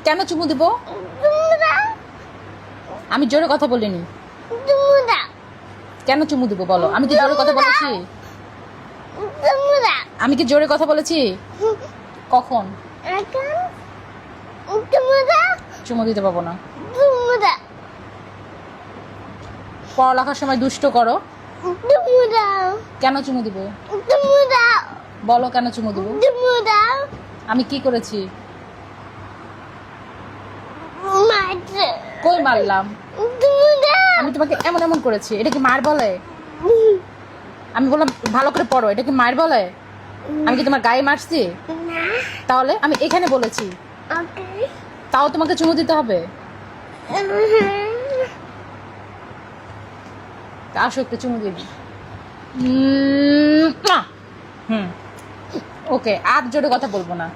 কেন চুমু দিব? আমি জোরে কথা বলিনি। কেন চুমু দিব বলো? আমি কি জোরে কথা বলেছি? আমি কি জোরে কথা বলেছি? কখন? চুমু দিতে পাবো না। পড়ালেখার সময় দুষ্ট করো, কেন চুমু দিব? বলো কেন চুমু দিব? আমি কি করেছি? কই মারলাম? আমি তোমাকে এমন এমন করেছি, এটা কি মার বলে? আমি বললাম ভালো করে পড়ো, এটা কি মার বলে? আমি কি তোমার গায়ে মারছি? তাহলে আমি এখানে বলেছি, তাও তোমাকে চুমু দিতে হবে? আসো একটু চুমু দিবি। ওকে, আর জোরে কথা বলবো না।